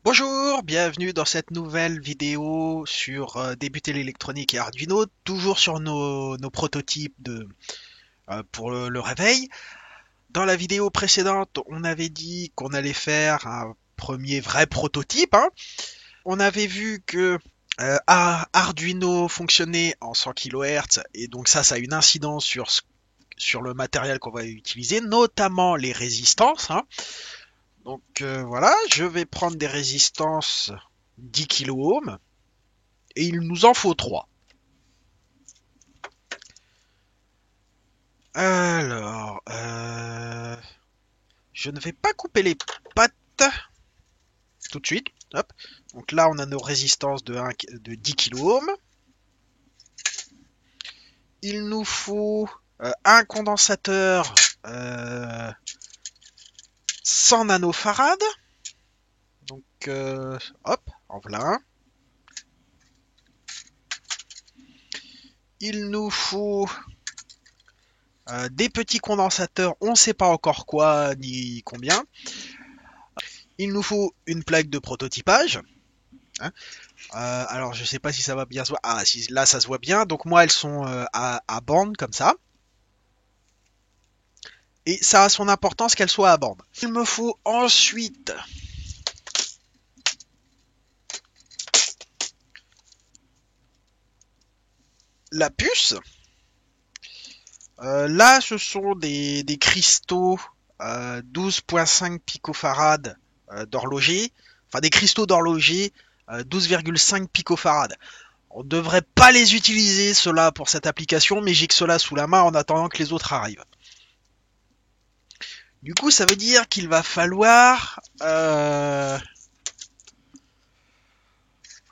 Bonjour, bienvenue dans cette nouvelle vidéo sur débuter l'électronique et Arduino, toujours sur nos prototypes pour le réveil. Dans la vidéo précédente, on avait dit qu'on allait faire un premier vrai prototype, hein. On avait vu que Arduino fonctionnait en 100 kHz et donc ça a une incidence sur le matériel qu'on va utiliser, notamment les résistances, hein. Donc voilà, je vais prendre des résistances 10 kOhms et il nous en faut 3. Alors, je ne vais pas couper les pattes tout de suite. Hop. Donc là, on a nos résistances de 10 kOhms. Il nous faut un condensateur 100 nanofarad. Donc, hop, en voilà un. Il nous faut des petits condensateurs, on ne sait pas encore quoi ni combien. Il nous faut une plaque de prototypage. Hein. Alors je sais pas si ça va bien se voir. Ah si, là ça se voit bien. Donc moi elles sont à bande comme ça. Et ça a son importance qu'elles soient à bande. Il me faut ensuite la puce. Là ce sont des cristaux 12,5 picofarad d'horloger. Enfin des cristaux d'horloger 12,5 picofarad. On ne devrait pas les utiliser ceux-là pour cette application, mais j'ai que ceux-là sous la main en attendant que les autres arrivent. Du coup, ça veut dire qu'il va falloir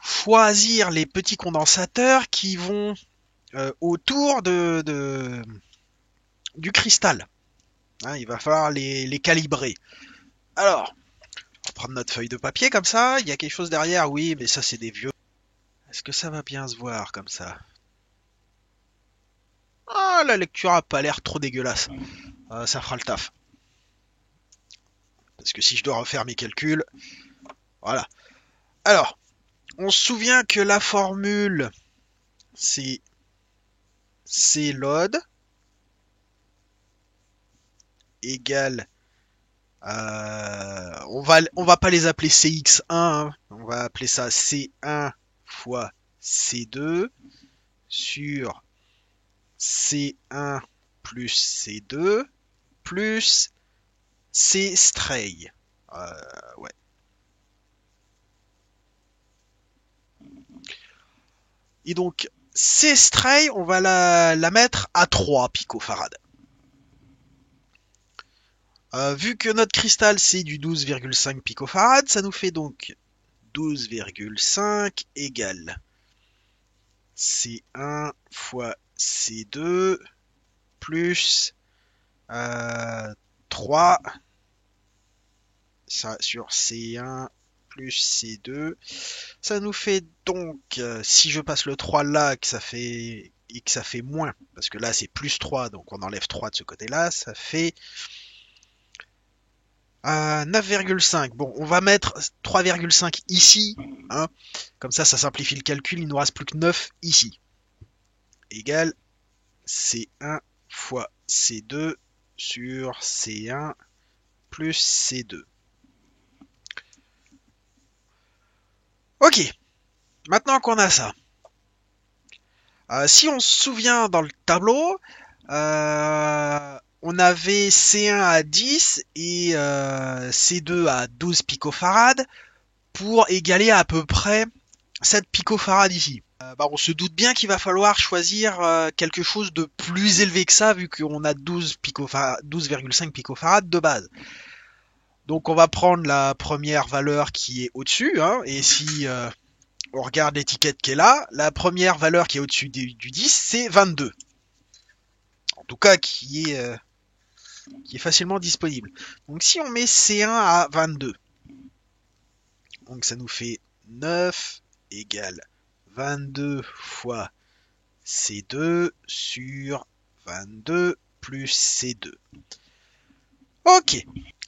choisir les petits condensateurs qui vont autour du cristal. Hein, il va falloir les calibrer. Alors, on va prendre notre feuille de papier comme ça. Il y a quelque chose derrière, oui, mais ça c'est des vieux. Est-ce que ça va bien se voir comme ça? Ah, la lecture a pas l'air trop dégueulasse. Ça fera le taf. Parce que si je dois refaire mes calculs, voilà. Alors, on se souvient que la formule, c'est CLOD égale, on va pas les appeler CX1, hein, on va appeler ça C1 fois C2 sur C1 plus C2 plus C stray. Ouais. Et donc, C stray, on va la mettre à 3 picofarad. Vu que notre cristal c'est du 12,5 picofarad, ça nous fait donc 12,5 égale C1 fois C2 plus 3 ça sur C1 plus C2. Ça nous fait donc, si je passe le 3 là, que ça fait moins, parce que là c'est plus 3, donc on enlève 3 de ce côté-là, ça fait 9,5. Bon, on va mettre 3,5 ici, hein. Comme ça simplifie le calcul, il nous reste plus que 9 ici. Égale C1 fois C2 sur C1 plus C2. Ok, maintenant qu'on a ça, si on se souvient dans le tableau, on avait C1 à 10 et C2 à 12 picofarad pour égaler à peu près 7 picofarad ici. On se doute bien qu'il va falloir choisir quelque chose de plus élevé que ça vu qu'on a 12,5 picofarad de base. Donc on va prendre la première valeur qui est au-dessus, hein, et si on regarde l'étiquette qui est là, la première valeur qui est au-dessus du 10, c'est 22. En tout cas, qui est facilement disponible. Donc si on met C1 à 22, donc ça nous fait 9 égale 22 fois C2 sur 22 plus C2. Ok.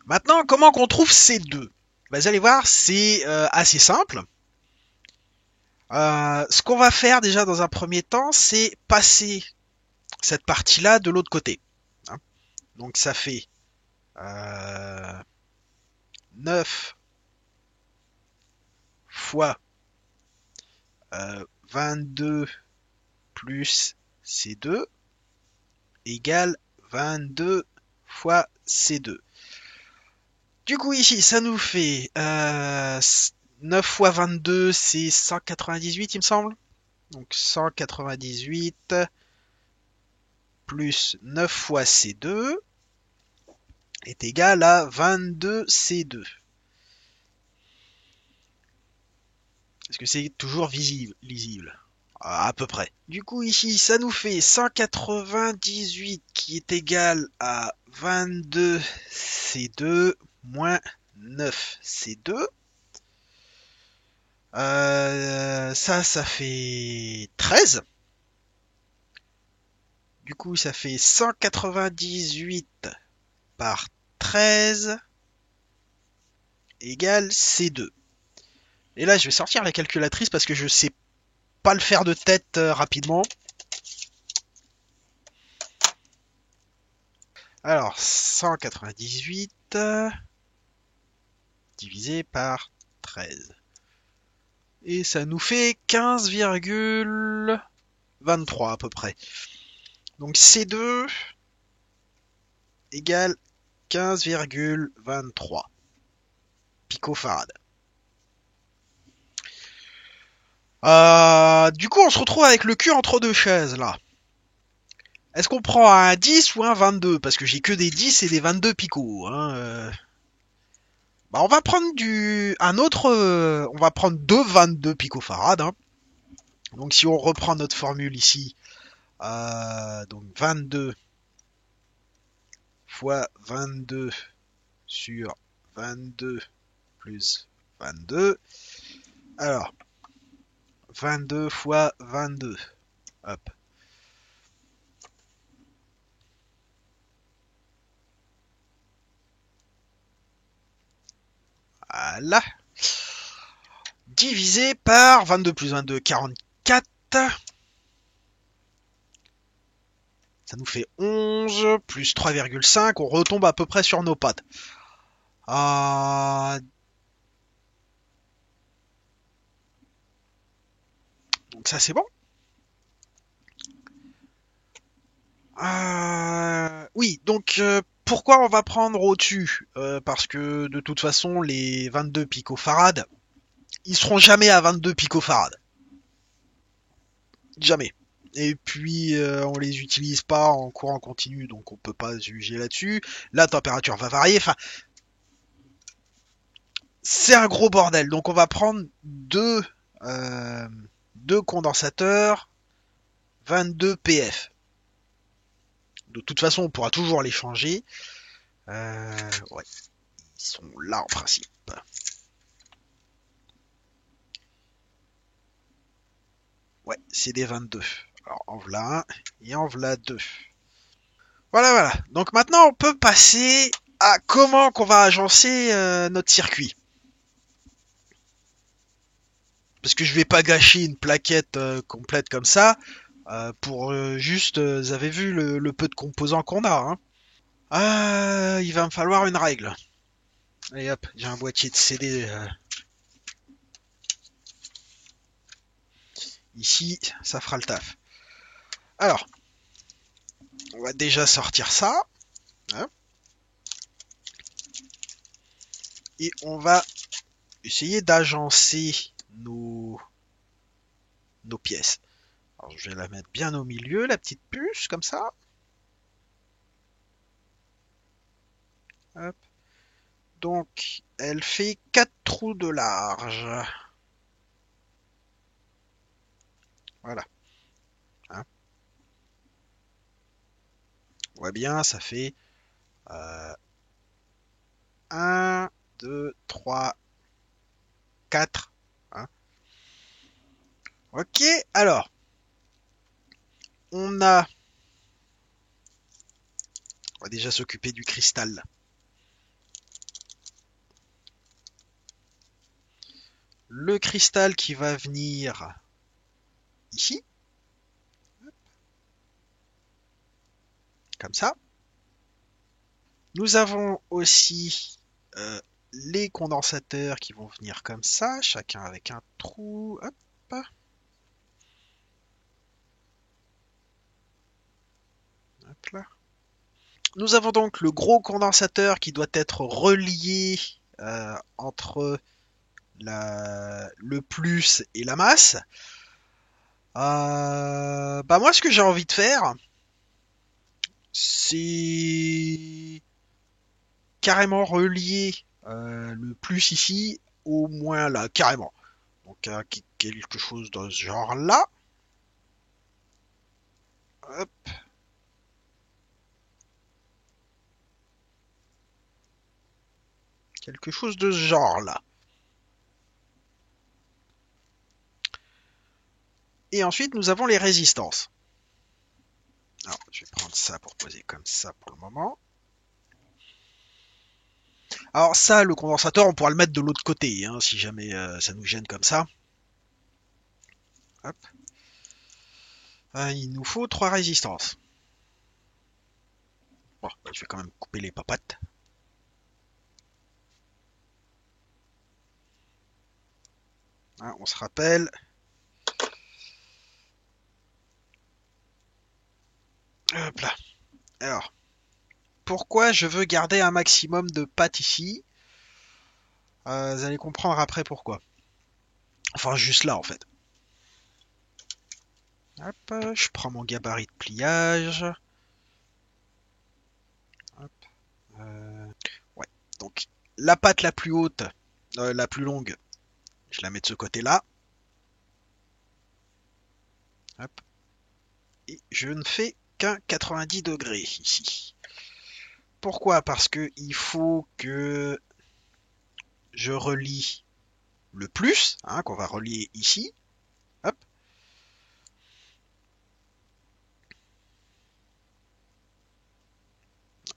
Maintenant, comment qu'on trouve C2? Bah, vous allez voir, c'est assez simple. Ce qu'on va faire déjà dans un premier temps, c'est passer cette partie-là de l'autre côté. Hein. Donc ça fait 9 fois 22 plus C2 égale 22 fois C2. Du coup ici ça nous fait 9 fois 22 c'est 198 il me semble. Donc 198 plus 9 fois C2 est égal à 22 C2. Est-ce que c'est toujours lisible? À peu près. Du coup, ici, ça nous fait 198 qui est égal à 22 C2 moins 9 C2. Ça fait 13. Du coup, ça fait 198 par 13 égale C2. Et là, je vais sortir la calculatrice parce que je sais pas le faire de tête rapidement. Alors, 198 divisé par 13. Et ça nous fait 15,23 à peu près. Donc C2 égale 15,23 picofarad. Du coup, on se retrouve avec le cul entre deux chaises là. Est-ce qu'on prend un 10 ou un 22? Parce que j'ai que des 10 et des 22 picots. Hein. Bah, on va prendre on va prendre deux 22 picofarad. Hein. Donc si on reprend notre formule ici, donc 22 fois 22 sur 22 plus 22. Alors, 22 fois 22. Hop. Voilà. Divisé par 22 plus 22, 44. Ça nous fait 11 plus 3,5. On retombe à peu près sur nos pattes. Donc ça c'est bon. Oui, donc pourquoi on va prendre au-dessus Parce que de toute façon, les 22 picofarad, ils seront jamais à 22 picofarad. Jamais. Et puis on les utilise pas en courant continu, donc on peut pas juger là-dessus. La température va varier. Enfin, c'est un gros bordel. Donc on va prendre euh, deux condensateurs 22 PF. De toute façon, on pourra toujours les changer. Ouais, ils sont là en principe. Ouais, c'est des 22. Alors en voilà un et en voilà deux. Voilà, voilà. Donc maintenant, on peut passer à comment qu'on va agencer notre circuit. Parce que je vais pas gâcher une plaquette complète comme ça pour juste, vous avez vu le peu de composants qu'on a. Hein. Il va me falloir une règle. Allez hop, j'ai un boîtier de CD ici, ça fera le taf. Alors, on va déjà sortir ça. Hein, et on va essayer d'agencer nos pièces. Alors, je vais la mettre bien au milieu, la petite puce, comme ça. Hop. Donc, elle fait 4 trous de large. Voilà. Hein. On voit bien, ça fait 1, 2, 3, 4. Hein. Ok, alors, on va déjà s'occuper du cristal. le cristal qui va venir ici, comme ça. Nous avons aussi les condensateurs qui vont venir comme ça, chacun avec un trou. Hop. Hop là. Nous avons donc le gros condensateur qui doit être relié entre le plus et la masse. Bah moi, ce que j'ai envie de faire, c'est carrément relier le plus ici au moins là, carrément. Donc quelque chose dans ce genre là. Hop. Quelque chose de ce genre là. Et ensuite, nous avons les résistances. Alors, je vais prendre ça pour poser comme ça pour le moment. Alors ça, le condensateur, on pourra le mettre de l'autre côté, hein, si jamais ça nous gêne comme ça. Hop. Il nous faut 3 résistances. Bon, bah, je vais quand même couper les papates. Hein, on se rappelle. Hop là. Alors, pourquoi je veux garder un maximum de pattes ici? Vous allez comprendre après pourquoi. Enfin, juste là, en fait. Hop, je prends mon gabarit de pliage. Hop, ouais. Donc, la patte la plus haute, la plus longue, je la mets de ce côté-là. Hop. Et je ne fais qu'un 90 degrés ici. Pourquoi? Parce que il faut que je relie le plus, hein, qu'on va relier ici. Hop.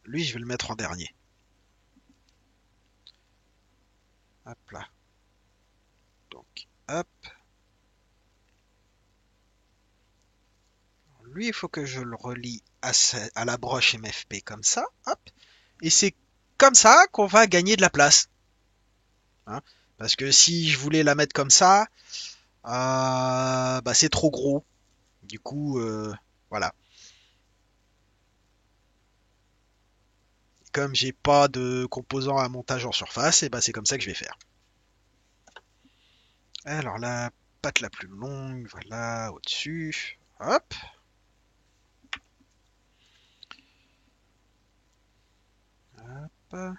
Lui, je vais le mettre en dernier. Hop là. Donc, hop. Lui, il faut que je le relie à la broche MFP comme ça. Hop. Et c'est comme ça qu'on va gagner de la place. Hein. Parce que si je voulais la mettre comme ça, bah c'est trop gros. Du coup, voilà. Comme j'ai pas de composants à montage en surface, et bah c'est comme ça que je vais faire. Alors la patte la plus longue, voilà, au-dessus. Hop. Hop.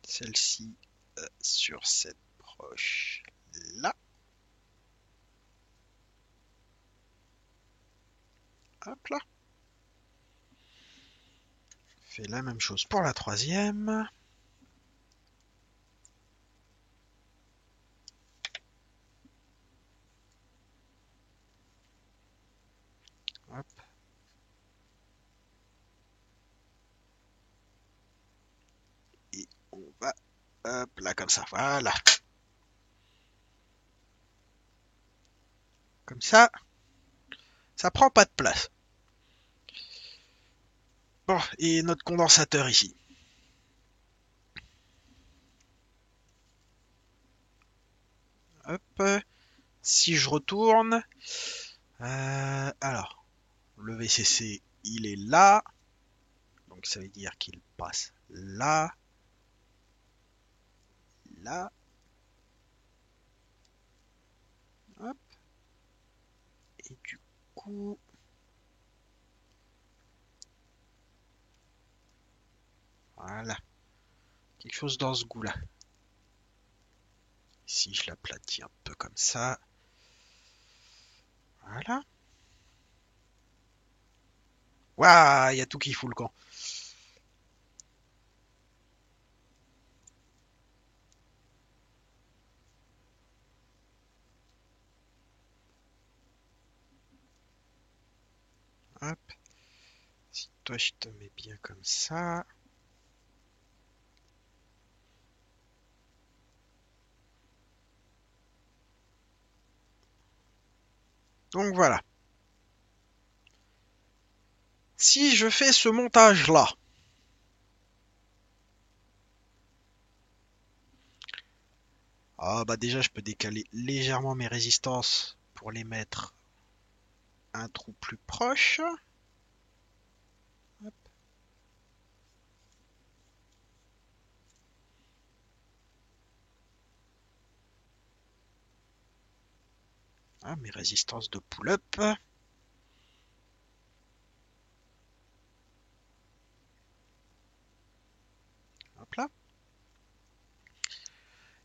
Celle-ci sur cette broche là. Hop là. Fait la même chose pour la troisième. Hop. Et on va, hop là, comme ça, voilà. Comme ça prend pas de place. Bon, et notre condensateur ici. Hop. Si je retourne, alors, le VCC, il est là. Donc ça veut dire qu'il passe là, là. Hop. Et du coup, voilà. Quelque chose dans ce goût-là. Si je l'aplatis un peu comme ça. Voilà. Waouh, il y a tout qui fout le camp. Hop. Si toi je te mets bien comme ça. Donc voilà. Si je fais ce montage-là, ah bah déjà je peux décaler légèrement mes résistances pour les mettre un trou plus proche. Hop. Ah, mes résistances de pull-up. Hop là.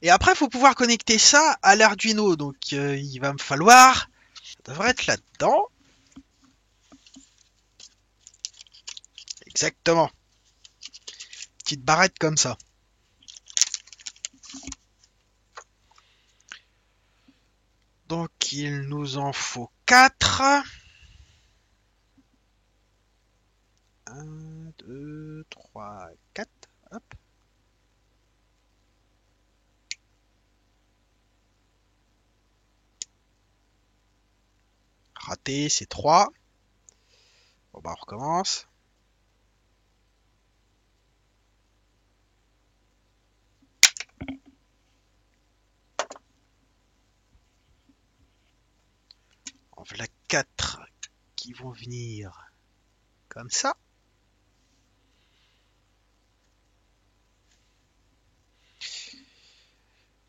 Et après, il faut pouvoir connecter ça à l'Arduino. Donc, il va me falloir... Ça devrait être là-dedans. Exactement. Petite barrette comme ça. Donc, il nous en faut 4. 1, 2, 3, 4. Hop. Raté, c'est 3. Bon, bah, on recommence. En voilà 4 qui vont venir comme ça.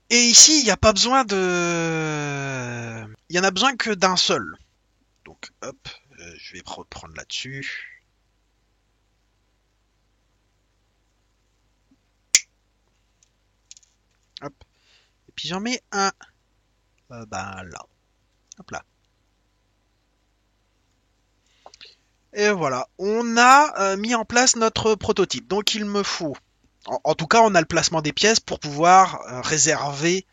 Et ici, il n'y a pas besoin de... Il y en a besoin que d'un seul. Donc, hop, je vais reprendre là-dessus. Hop. Et puis j'en mets un. Ben là. Hop là. Et voilà. On a mis en place notre prototype. Donc il me faut... En tout cas, on a le placement des pièces pour pouvoir réserver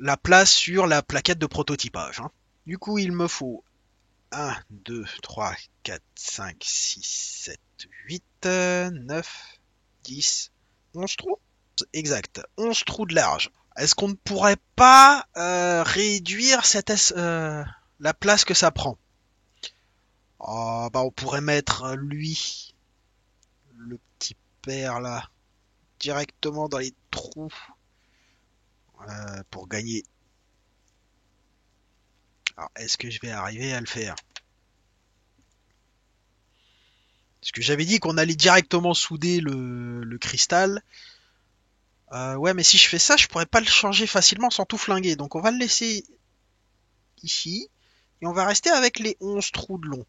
la place sur la plaquette de prototypage. Hein. Du coup, il me faut 1, 2, 3, 4, 5, 6, 7, 8, 9, 10, 11 trous. Exact, 11 trous de large. Est-ce qu'on ne pourrait pas réduire la place que ça prend? Oh, bah on pourrait mettre lui, le petit père là, directement dans les trous pour gagner. Alors, est-ce que je vais arriver à le faire? Parce que j'avais dit qu'on allait directement souder le cristal. Ouais, mais si je fais ça, je pourrais pas le changer facilement sans tout flinguer. Donc on va le laisser ici. Et on va rester avec les 11 trous de long.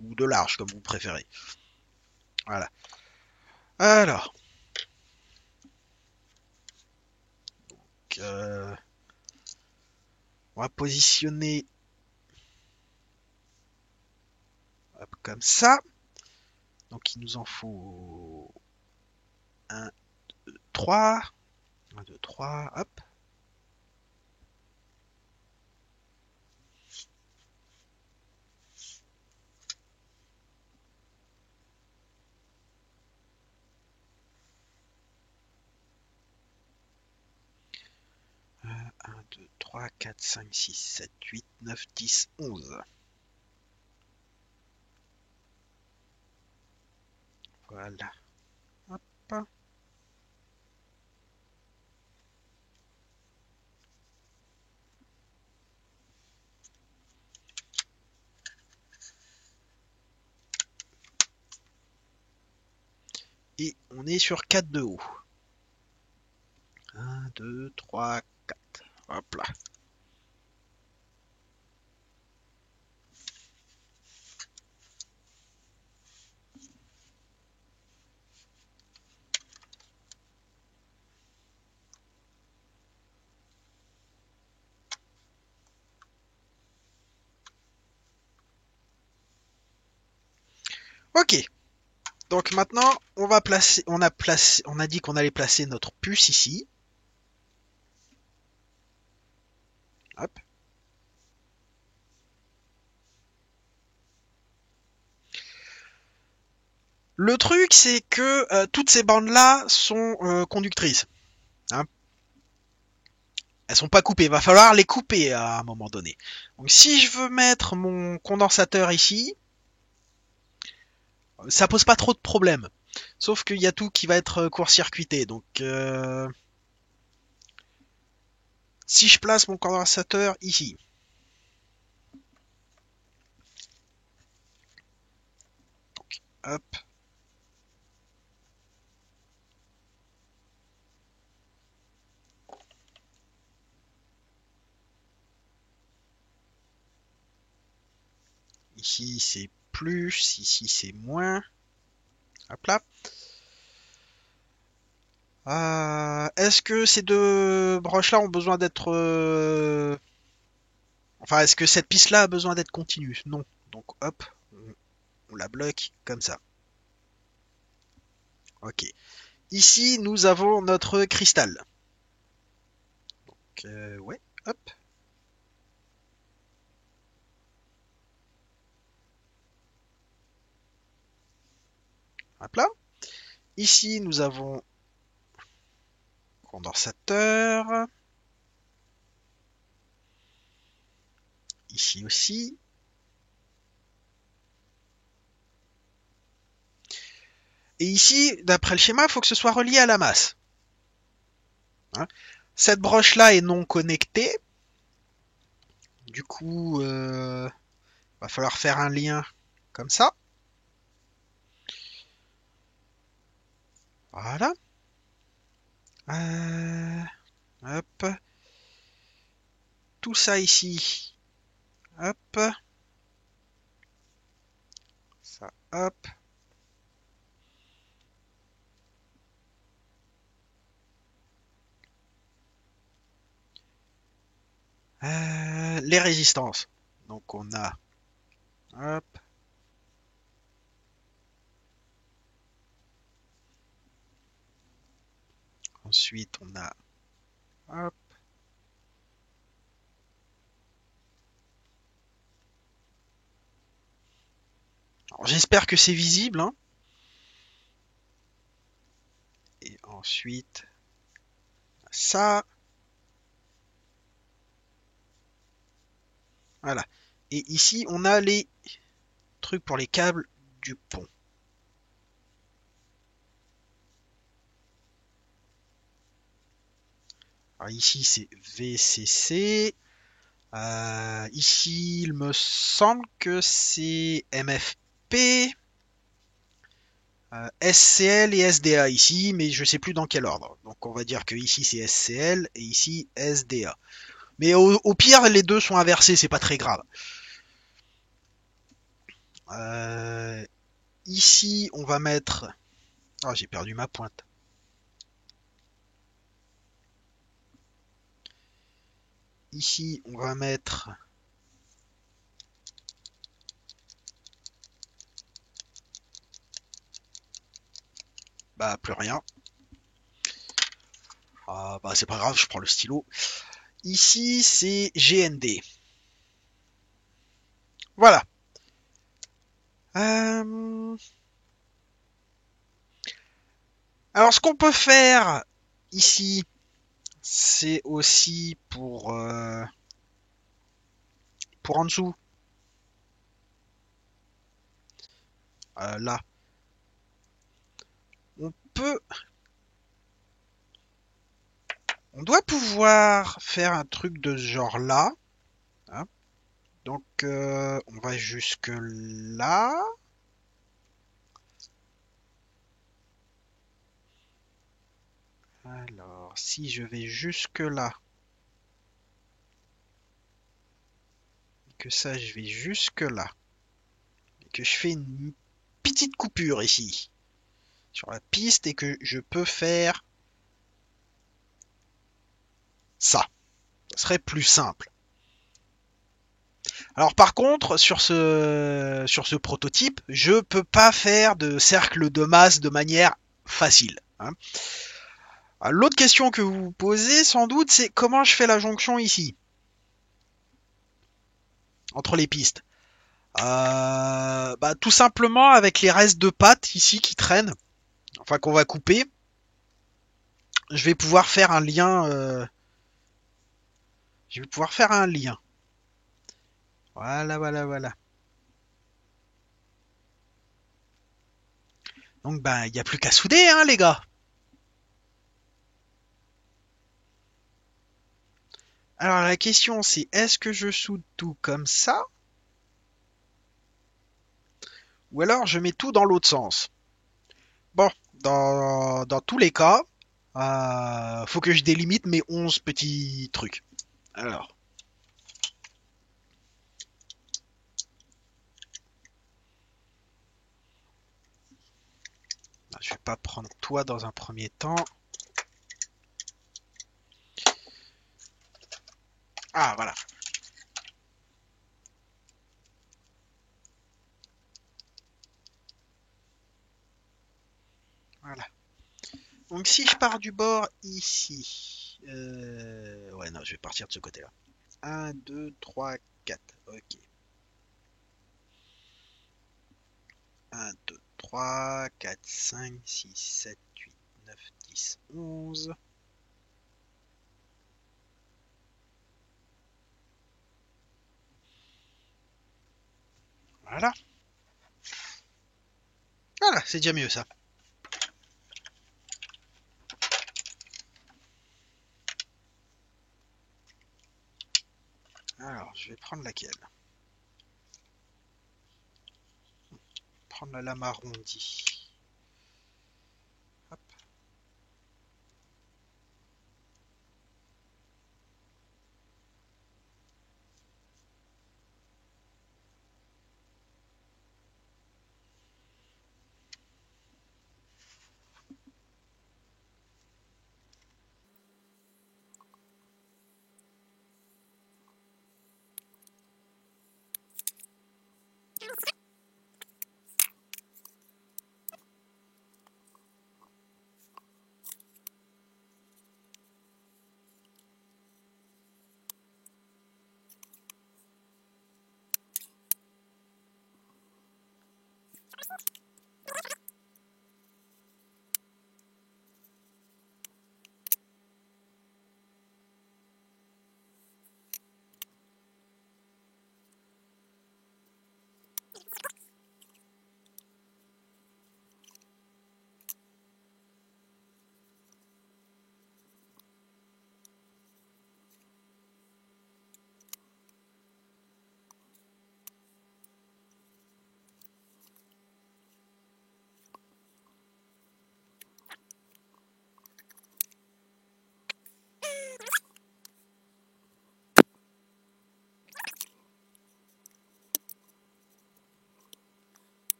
Ou de large, comme vous préférez. Voilà. Alors. Euh, on va positionner hop, comme ça. Donc il nous en faut 1, 2, 3. 1, 2, 3. Hop. Euh, 1, 2, 3, 4, 5, 6, 7, 8, 9, 10, 11. Voilà. Hop. Et on est sur 4 de haut. 1, 2, 3, 4. Hop là. Ok. Donc maintenant, on va placer, on a dit qu'on allait placer notre puce ici. Hop. Le truc, c'est que toutes ces bandes-là sont conductrices. Hein. Elles sont pas coupées, il va falloir les couper à un moment donné. Donc si je veux mettre mon condensateur ici, ça pose pas trop de problèmes. Sauf qu'il y a tout qui va être court-circuité. Donc si je place mon condensateur ici, donc, hop, ici c'est plus, ici c'est moins. Hop là. Est-ce que ces deux broches-là ont besoin d'être... Enfin, est-ce que cette piste-là a besoin d'être continue? Non. Donc, hop, on la bloque comme ça. Ok. Ici, nous avons notre cristal. Donc, ouais, hop. Hop là. Ici, nous avons condensateur. Ici aussi. Et ici, d'après le schéma, il faut que ce soit relié à la masse. Hein, cette broche-là est non connectée. Du coup, va falloir faire un lien comme ça. Voilà. Hop. Tout ça ici. Hop. Ça, hop. Les résistances. Donc on a, hop, ensuite on a, hop, j'espère que c'est visible, hein. Et ensuite ça, voilà. Et ici on a les trucs pour les câbles du pont. Alors ici c'est VCC. Ici il me semble que c'est MFP. SCL et SDA ici, mais je sais plus dans quel ordre. Donc on va dire que ici c'est SCL et ici SDA. Mais au pire, les deux sont inversés, c'est pas très grave. Ici, on va mettre... Oh, j'ai perdu ma pointe. Ici, on va mettre... Bah, plus rien. Ah, bah, c'est pas grave, je prends le stylo. Ici, c'est GND. Voilà. Alors, ce qu'on peut faire ici, c'est aussi pour en dessous. Là. On peut... On doit pouvoir faire un truc de ce genre-là. Hein. Donc, on va jusque là. Alors, si je vais jusque là, et que ça, je vais jusque là, et que je fais une petite coupure ici, sur la piste, et que je peux faire ça, ce serait plus simple. Alors par contre, sur ce prototype, je peux pas faire de cercle de masse de manière facile. Hein. L'autre question que vous vous posez sans doute, c'est comment je fais la jonction ici, entre les pistes. Bah, tout simplement avec les restes de pâte ici qui traînent, enfin qu'on va couper, je vais pouvoir faire un lien Je vais pouvoir faire un lien. Voilà, voilà, voilà. Donc, ben, il n'y a plus qu'à souder, hein, les gars. Alors, la question, c'est est-ce que je soude tout comme ça? Ou alors, je mets tout dans l'autre sens? Bon, dans tous les cas, faut que je délimite mes 11 petits trucs. Alors, je vais pas prendre toi dans un premier temps. Ah, voilà. Voilà. Donc si je pars du bord ici, ouais non, je vais partir de ce côté-là. Un, 2, 3, 4. Ok. Un, 2, 3, 4, 5, 6, 7, 8, 9, 10, 11. Voilà. Voilà, c'est déjà mieux ça. Alors, je vais prendre laquelle? Prendre la lame arrondie. Hop.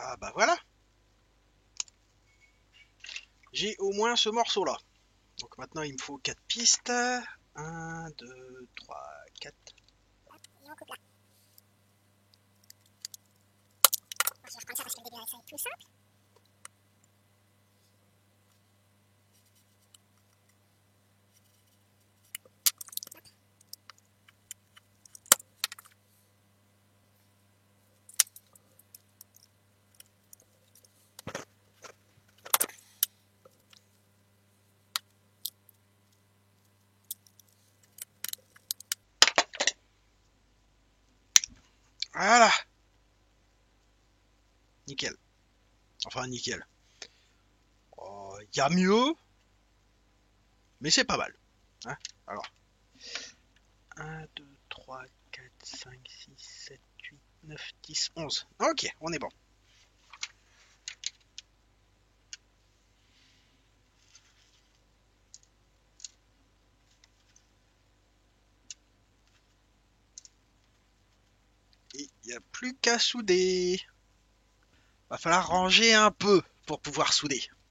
Ah bah voilà. J'ai au moins ce morceau-là. Donc maintenant, il me faut 4 pistes. Un, 2, 3, 4. Et on coupe là. Bon, je vais reprendre ça parce que le début, ça va être tout simple. Voilà. Nickel. Enfin, nickel. Y a mieux, mais c'est pas mal. Hein. Alors, un, 2, 3, 4, 5, 6, 7, 8, 9, 10, 11. Ok, on est bon. Il n'y a plus qu'à souder. Va falloir ranger un peu pour pouvoir souder.